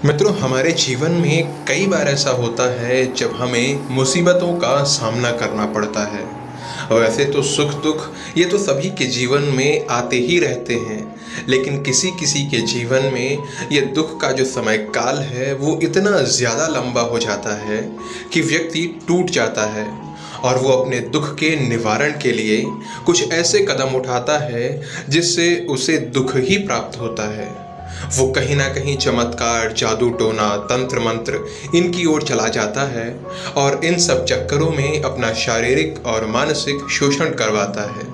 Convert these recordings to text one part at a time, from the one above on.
मित्रों, हमारे जीवन में कई बार ऐसा होता है जब हमें मुसीबतों का सामना करना पड़ता है। और वैसे तो सुख दुख ये तो सभी के जीवन में आते ही रहते हैं, लेकिन किसी किसी के जीवन में ये दुख का जो समय काल है वो इतना ज़्यादा लंबा हो जाता है कि व्यक्ति टूट जाता है और वो अपने दुख के निवारण के लिए कुछ ऐसे कदम उठाता है जिससे उसे दुख ही प्राप्त होता है। वो कहीं ना कहीं चमत्कार, जादू टोना, तंत्र मंत्र इनकी ओर चला जाता है और इन सब चक्करों में अपना शारीरिक और मानसिक शोषण करवाता है।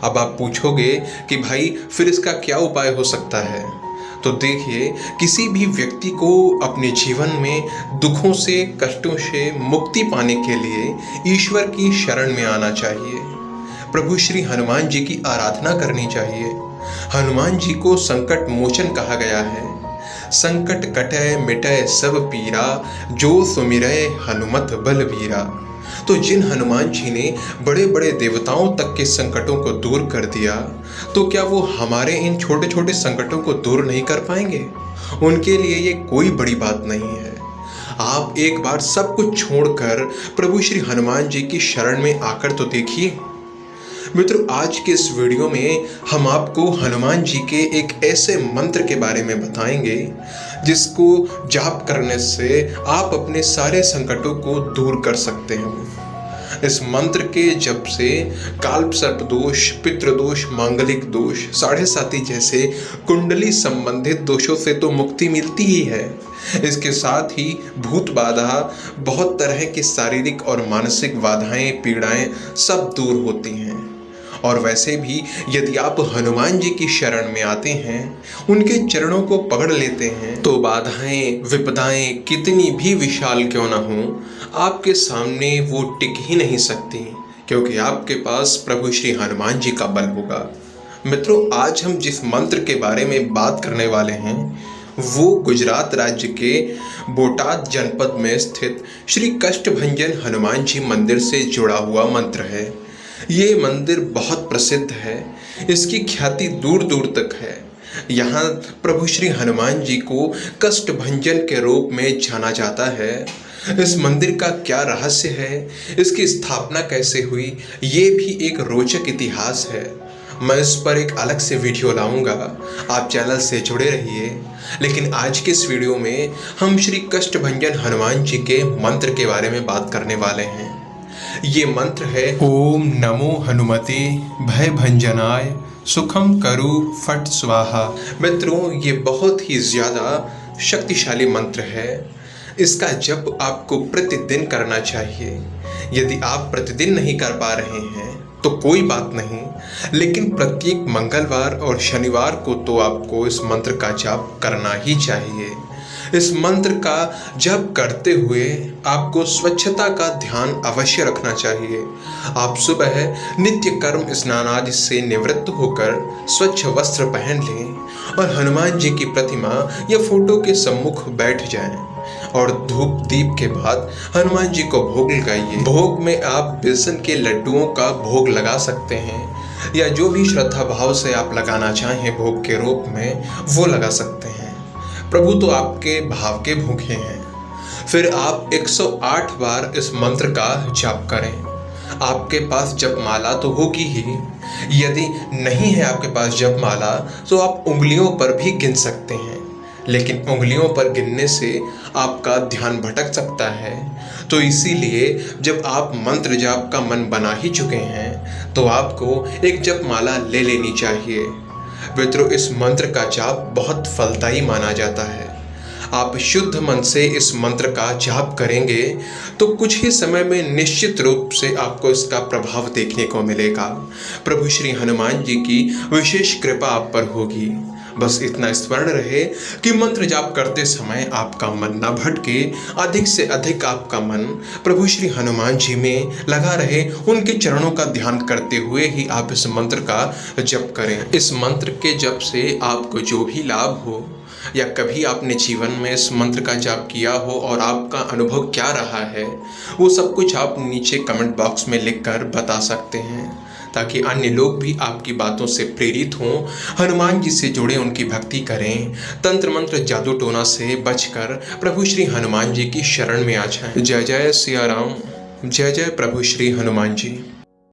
अब आप पूछोगे कि भाई फिर इसका क्या उपाय हो सकता है? तो देखिए, किसी भी व्यक्ति को अपने जीवन में दुखों से, कष्टों से मुक्ति पाने के लिए ईश्वर की शरण में आना चाहिए। प्रभु श्री हनुमान जी की आराधना करनी चाहिए। हनुमान जी को संकट मोचन कहा गया है। संकट कटै मिटै सब पीरा, जो सुमिरै हनुमत बलबीरा। तो जिन हनुमान जी ने बड़े बड़े देवताओं तक के संकटों को दूर कर दिया, तो क्या वो हमारे इन छोटे छोटे संकटों को दूर नहीं कर पाएंगे? उनके लिए ये कोई बड़ी बात नहीं है। आप एक बार सब कुछ छोड़कर प्रभु श्री हनुमान जी की शरण में आकर तो देखिए। मित्रों, आज के इस वीडियो में हम आपको हनुमान जी के एक ऐसे मंत्र के बारे में बताएंगे जिसको जाप करने से आप अपने सारे संकटों को दूर कर सकते हैं। इस मंत्र के जप से काल्प सर्प दोष, पितृदोष, मांगलिक दोष, साढ़े साती जैसे कुंडली संबंधित दोषों से तो मुक्ति मिलती ही है। इसके साथ ही भूत बाधा, बहुत तरह की शारीरिक और मानसिक बाधाएं, पीड़ाएं सब दूर होती हैं। और वैसे भी यदि आप हनुमान जी की शरण में आते हैं, उनके चरणों को पकड़ लेते हैं, तो बाधाएं, विपदाएं कितनी भी विशाल क्यों ना हो, आपके सामने वो टिक ही नहीं सकती, क्योंकि आपके पास प्रभु श्री हनुमान जी का बल होगा। मित्रों, आज हम जिस मंत्र के बारे में बात करने वाले हैं वो गुजरात राज्य के बोटाद जनपद में स्थित श्री कष्टभंजन हनुमान जी मंदिर से जुड़ा हुआ मंत्र है। ये मंदिर बहुत प्रसिद्ध है, इसकी ख्याति दूर दूर तक है। यहाँ प्रभु श्री हनुमान जी को कष्टभंजन के रूप में जाना जाता है। इस मंदिर का क्या रहस्य है, इसकी स्थापना कैसे हुई, ये भी एक रोचक इतिहास है। मैं इस पर एक अलग से वीडियो लाऊंगा, आप चैनल से जुड़े रहिए। लेकिन आज के इस वीडियो में हम श्री कष्टभंजन हनुमान जी के मंत्र के बारे में बात करने वाले हैं। ये मंत्र है ओम नमो हनुमते भय भंजनाय सुखम करु फट स्वाहा। मित्रों, ये बहुत ही ज़्यादा शक्तिशाली मंत्र है। इसका जप आपको प्रतिदिन करना चाहिए। यदि आप प्रतिदिन नहीं कर पा रहे हैं तो कोई बात नहीं, लेकिन प्रत्येक मंगलवार और शनिवार को तो आपको इस मंत्र का जाप करना ही चाहिए। इस मंत्र का जप करते हुए आपको स्वच्छता का ध्यान अवश्य रखना चाहिए। आप सुबह नित्य कर्म स्नान आदि से निवृत्त होकर स्वच्छ वस्त्र पहन लें और हनुमान जी की प्रतिमा या फोटो के सम्मुख बैठ जाएं और धूप दीप के बाद हनुमान जी को भोग लगाइए। भोग में आप बेसन के लड्डुओं का भोग लगा सकते हैं या जो भी श्रद्धा भाव से आप लगाना चाहें भोग के रूप में वो लगा सकते हैं। प्रभु तो आपके भाव के भूखे हैं। फिर आप 108 बार इस मंत्र का जाप करें। आपके पास जपमाला तो होगी ही, यदि नहीं है आपके पास जपमाला तो आप उंगलियों पर भी गिन सकते हैं, लेकिन उंगलियों पर गिनने से आपका ध्यान भटक सकता है। तो इसीलिए जब आप मंत्र जाप का मन बना ही चुके हैं तो आपको एक जपमाला ले लेनी चाहिए। मित्रों, इस मंत्र का जाप बहुत फलदायी माना जाता है। आप शुद्ध मन से इस मंत्र का जाप करेंगे तो कुछ ही समय में निश्चित रूप से आपको इसका प्रभाव देखने को मिलेगा। प्रभु श्री हनुमान जी की विशेष कृपा आप पर होगी। बस इतना स्मरण रहे कि मंत्र जाप करते समय आपका मन न भटके, अधिक से अधिक आपका मन प्रभु श्री हनुमान जी में लगा रहे। उनके चरणों का ध्यान करते हुए ही आप इस मंत्र का जप करें। इस मंत्र के जप से आपको जो भी लाभ हो या कभी आपने जीवन में इस मंत्र का जाप किया हो और आपका अनुभव क्या रहा है, वो सब कुछ आप नीचे कमेंट बॉक्स में लिखकर बता सकते हैं, ताकि अन्य लोग भी आपकी बातों से प्रेरित हों, हनुमान जी से जुड़े, उनकी भक्ति करें, तंत्र मंत्र जादू टोना से बचकर प्रभु श्री हनुमान जी की शरण में आ जाएं। जय जय सिया राम, जय जय प्रभु श्री हनुमान जी।